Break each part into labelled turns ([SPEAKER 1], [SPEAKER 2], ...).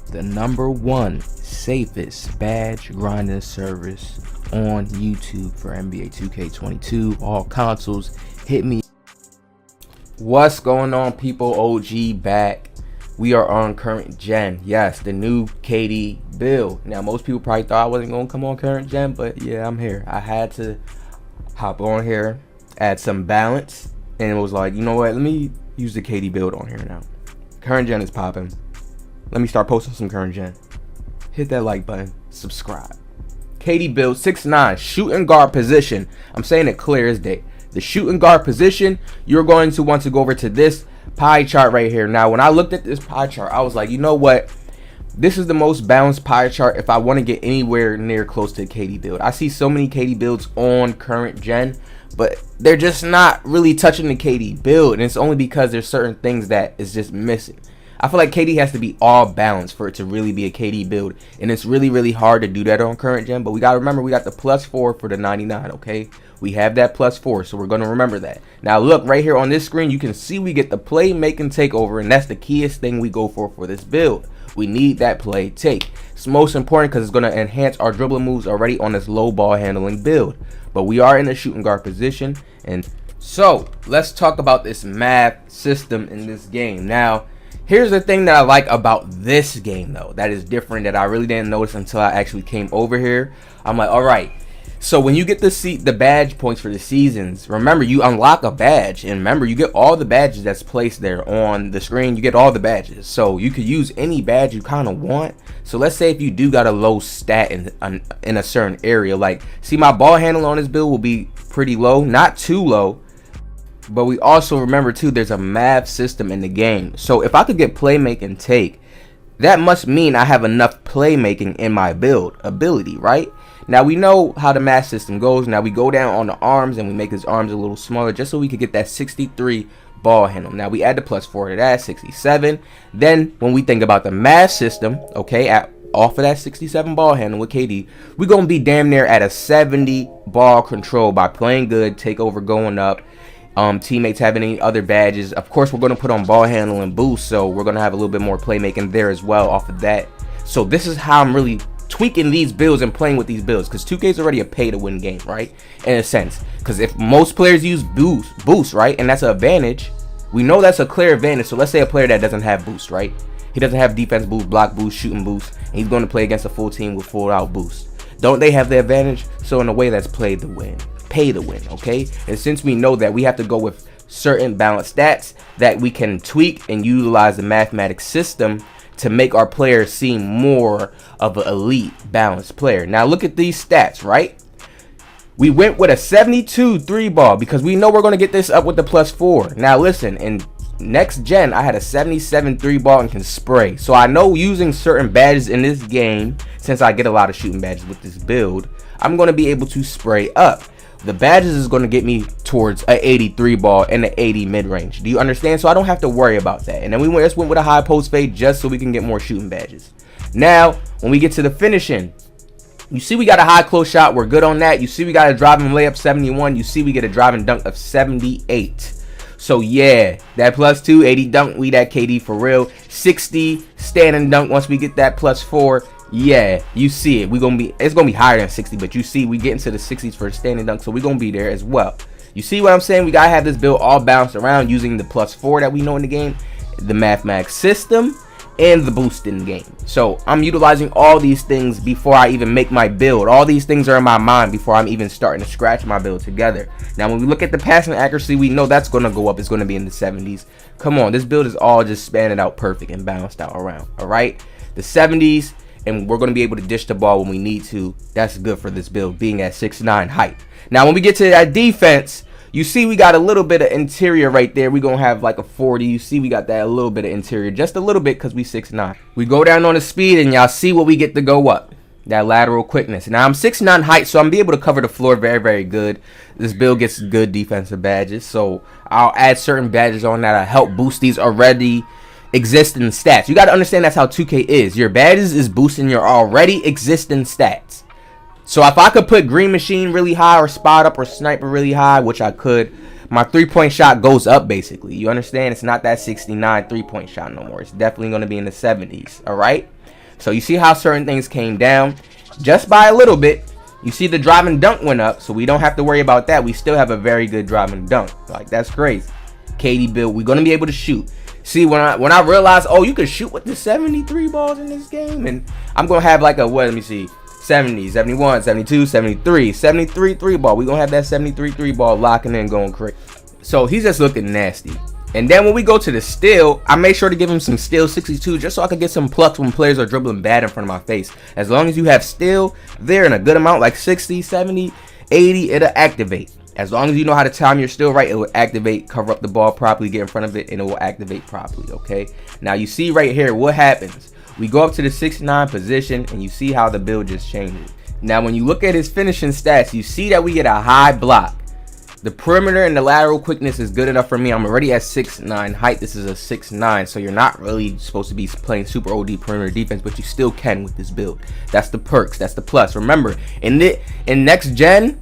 [SPEAKER 1] the #1 safest badge grinding service on YouTube for NBA 2K22, all consoles. Hit me. What's going on, people? OG back. We are on current gen. Yes, the new KD build. Now, most people probably thought I wasn't going to come on current gen, but yeah, I'm here. I had to hop on here, add some balance, and it was like, you know what? Let me use the KD build on here now. Current gen is popping. Let me start posting some current gen. Hit that like button. Subscribe. KD build 6'9", shooting guard position. I'm saying it clear as day. The shooting guard position, you're going to want to go over to this pie chart right here. Now, when I looked at this pie chart, I was like, you know what? This is the most balanced pie chart if I want to get anywhere near close to the KD build. I see so many KD builds on current gen, but they're just not really touching the KD build, and it's only because there's certain things that is just missing. I feel like KD has to be all balanced for it to really be a KD build, and it's really, really hard to do that on current gen, but we got to remember we got the +4 for the 99, okay? We have that +4, so we're going to remember that. Now, look, right here on this screen, you can see we get the play-making takeover, and that's the keyest thing we go for this build. We need that play take. It's most important because it's going to enhance our dribbling moves already on this low ball handling build. But we are in the shooting guard position, and so let's talk about this math system in this game. Now, here's the thing that I like about this game, though, that is different, that I really didn't notice until I actually came over here. I'm like, all right, so when you get the badge points for the seasons, remember, you unlock a badge, and remember, you get all the badges that's placed there on the screen. You get all the badges, so you could use any badge you kind of want. So let's say if you do got a low stat in a certain area, like, see, my ball handle on this build will be pretty low, not too low. But we also remember, too, there's a math system in the game. So if I could get playmaking take, that must mean I have enough playmaking in my build ability, right? Now, we know how the math system goes. Now, we go down on the arms and we make his arms a little smaller just so we could get that 63 ball handle. Now, we add the +4 to that, 67. Then, when we think about the math system, okay, off of that 67 ball handle with KD, we're going to be damn near at a 70 ball control by playing good, takeover going up. Teammates having any other badges. Of course, we're going to put on ball handle and boost, so we're going to have a little bit more playmaking there as well off of that. So this is how I'm really tweaking these builds and playing with these builds, because 2K is already a pay-to-win game, right? In a sense, because if most players use boost, right, and that's an advantage, we know that's a clear advantage. So let's say a player that doesn't have boost, right? He doesn't have defense boost, block boost, shooting boost, and he's going to play against a full team with full-out boost. Don't they have the advantage? So in a way, that's play to win. Pay to win, okay? And since we know that, we have to go with certain balanced stats that we can tweak and utilize the mathematics system to make our players seem more of an elite balanced player. Now look at these stats, right? We went with a 72 3 ball because we know we're going to get this up with the +4. Now listen, in next gen I had a 77 3 ball and can spray. So I know using certain badges in this game, since I get a lot of shooting badges with this build, I'm going to be able to spray up. The badges is going to get me towards a 83 ball and an 80 mid-range. Do you understand? So I don't have to worry about that. And then we just went with a high post fade just so we can get more shooting badges. Now, when we get to the finishing, you see we got a high close shot. We're good on that. You see we got a driving layup 71. You see we get a driving dunk of 78. So yeah, that +2, 80 dunk, we that KD for real. 60 standing dunk once we get that +4. Yeah, you see it. It's gonna be higher than 60, but you see we get into the 60s for standing dunk, so we're gonna be there as well. You see what I'm saying? We gotta have this build all balanced around using the +4 that we know in the game, the mathematics system, and the boost in the game. So I'm utilizing all these things before I even make my build. All these things are in my mind before I'm even starting to scratch my build together. Now when we look at the passing accuracy, we know that's gonna go up. It's gonna be in the 70s. Come on, this build is all just spanning out perfect and balanced out around. All right, the 70s. And we're going to be able to dish the ball when we need to. That's good for this build, being at 6'9" height. Now, when we get to that defense, you see we got a little bit of interior right there. We're going to have like a 40. You see we got that a little bit of interior, just a little bit because we 6'9". We go down on the speed, and y'all see what we get to go up. That lateral quickness. Now, I'm 6'9" height, so I'm be able to cover the floor very, very good. This build gets good defensive badges, so I'll add certain badges on that. I help boost these already existing stats. You got to understand that's how 2K is. Your badges is boosting your already existing stats. So if I could put green machine really high or spot up or sniper really high, which I could, my three-point shot goes up basically. You understand? It's not that 69 three-point shot no more. It's definitely going to be in the 70s. All right. So you see how certain things came down just by a little bit. You see the drive and dunk went up, so we don't have to worry about that. We still have a very good drive and dunk. Like, that's crazy. KD build, we're gonna be able to shoot. See, when I realized, oh, you could shoot with the 73 balls in this game, and I'm gonna have like a, what, let me see, 70, 71, 72, 73, 73 3 ball. We're gonna have that 73 3 ball locking in, going crazy. So he's just looking nasty. And then when we go to the steal, I made sure to give him some steal 62 just so I could get some plucks when players are dribbling bad in front of my face. As long as you have steal there in a good amount, like 60, 70, 80, it'll activate. As long as you know how to time your steal right, it will activate, cover up the ball properly, get in front of it, and it will activate properly, okay? Now you see right here what happens. We go up to the 69 position, and you see how the build just changes. Now when you look at his finishing stats, you see that we get a high block. The perimeter and the lateral quickness is good enough for me. I'm already at 6'9". Height, this is a 6'9", so you're not really supposed to be playing super OD perimeter defense, but you still can with this build. That's the perks. That's the plus. Remember, in next gen,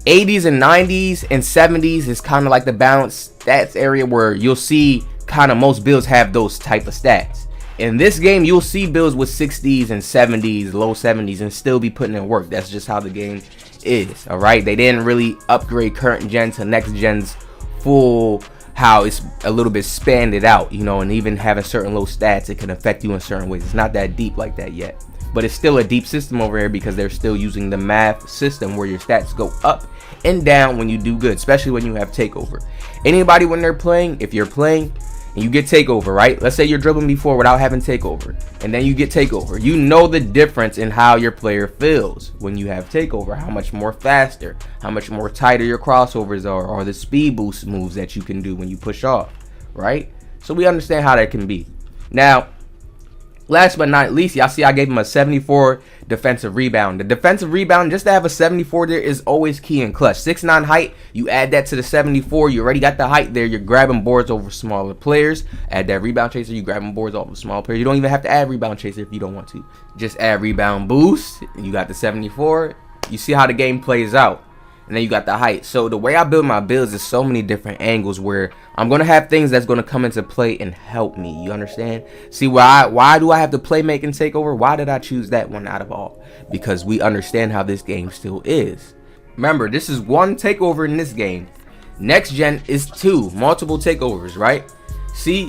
[SPEAKER 1] 80s and 90s and 70s is kind of like the balance stats area where you'll see kind of most builds have those type of stats. In this game, you'll see builds with 60s and 70s, low 70s, and still be putting in work. That's just how the game is. All right, they didn't really upgrade current gen to next gen's full, how it's a little bit spanned out, you know, and even having certain low stats, it can affect you in certain ways. It's not that deep like that yet, but it's still a deep system over here because they're still using the math system where your stats go up and down when you do good, especially when you have takeover. Anybody, when they're playing, if you're playing and you get takeover, right? Let's say you're dribbling before without having takeover, and then you get takeover. You know the difference in how your player feels when you have takeover, how much more faster, how much more tighter your crossovers are, or the speed boost moves that you can do when you push off, right? So we understand how that can be. Now, last but not least, y'all see I gave him a 74 defensive rebound. The defensive rebound, just to have a 74 there, is always key and clutch. 6'9" height, you add that to the 74, you already got the height there. You're grabbing boards over smaller players. Add that rebound chaser, you grabbing boards over smaller players. You don't even have to add rebound chaser if you don't want to. Just add rebound boost, and you got the 74. You see how the game plays out. And then you got the height. So the way I build my builds is so many different angles where I'm going to have things that's going to come into play and help me. You understand? See, why do I have the playmaking takeover? Why did I choose that one out of all? Because we understand how this game still is. Remember, this is one takeover in this game. Next gen is two, multiple takeovers, right? See?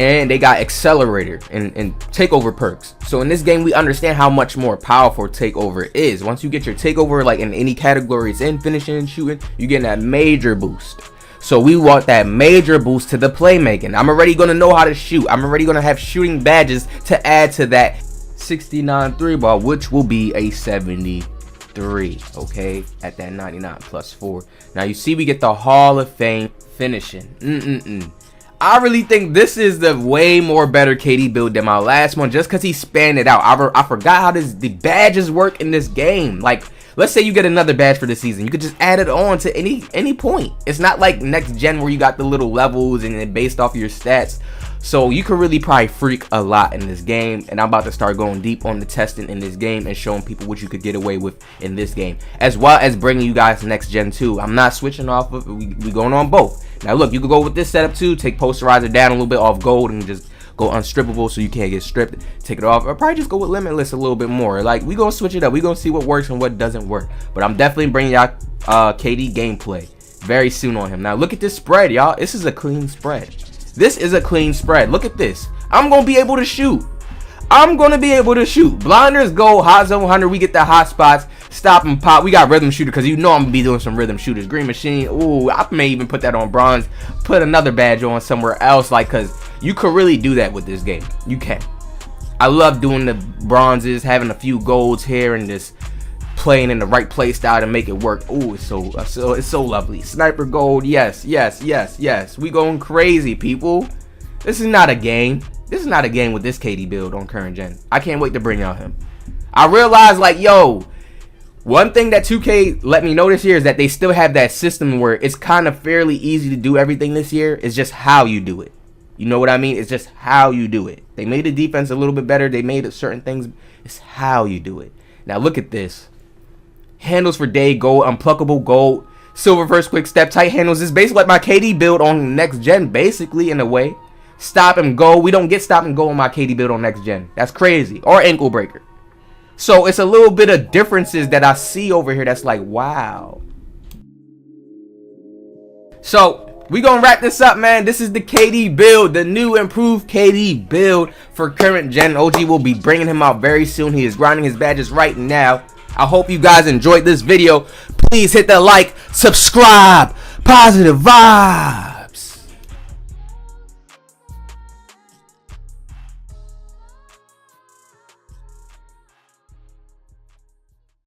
[SPEAKER 1] And they got accelerator and takeover perks. So in this game, we understand how much more powerful takeover is. Once you get your takeover, like in any category it's in, finishing and shooting, you're getting that major boost. So we want that major boost to the playmaking. I'm already going to know how to shoot. I'm already going to have shooting badges to add to that 69 3 ball, which will be a 73, okay, at that 99 plus 4. Now you see we get the Hall of Fame finishing. I really think this is the way more better KD build than my last one, just because he spanned it out. I forgot how the badges work in this game. Like, let's say you get another badge for the season, you could just add it on to any point. It's not like next gen where you got the little levels and it based off your stats. So you could really probably freak a lot in this game, and I'm about to start going deep on the testing in this game and showing people what you could get away with in this game, as well as bringing you guys next gen too. I'm not switching off of we going on both. Now look, you could go with this setup too, take posterizer down a little bit off gold and just go unstrippable so you can't get stripped, take it off, or probably just go with limitless a little bit more. Like, we gonna switch it up, we gonna see what works and what doesn't work. But I'm definitely bringing y'all KD gameplay very soon on him. Now look at this spread, y'all. This is a clean spread. This is a clean spread. Look at this. I'm gonna be able to shoot. I'm gonna be able to shoot. Blinders go, hot zone 100. We get the hot spots, stop and pop. We got rhythm shooter because you know I'm gonna be doing some rhythm shooters. Green machine. Ooh, I may even put that on bronze. Put another badge on somewhere else, like, cause you could really do that with this game. You can. I love doing the bronzes, having a few golds here, and just playing in the right play style to make it work. Ooh, it's so lovely. Sniper gold. Yes. We going crazy, people. This is not a game. This is not a game with this KD build on current gen. I can't wait to bring y'all him. I realized, like, yo, one thing that 2K let me know this year is that they still have that system where it's kind of fairly easy to do everything this year. It's just how you do it. You know what I mean? It's just how you do it. They made the defense a little bit better. They made certain things. It's how you do it. Now look at this. Handles for day gold, unpluckable gold, silver first quick step, tight handles. Is basically like my KD build on next gen, basically, in a way. stop and go. We don't get stop and go on my KD build on next gen. That's crazy. Or ankle breaker. So it's a little bit of differences that I see over here that's like, wow. So we gonna wrap this up, man. This is the KD build, the new improved KD build for current gen. OG will be bringing him out very soon. He is grinding his badges right now. I hope you guys enjoyed this video. Please hit that like, subscribe, positive vibe.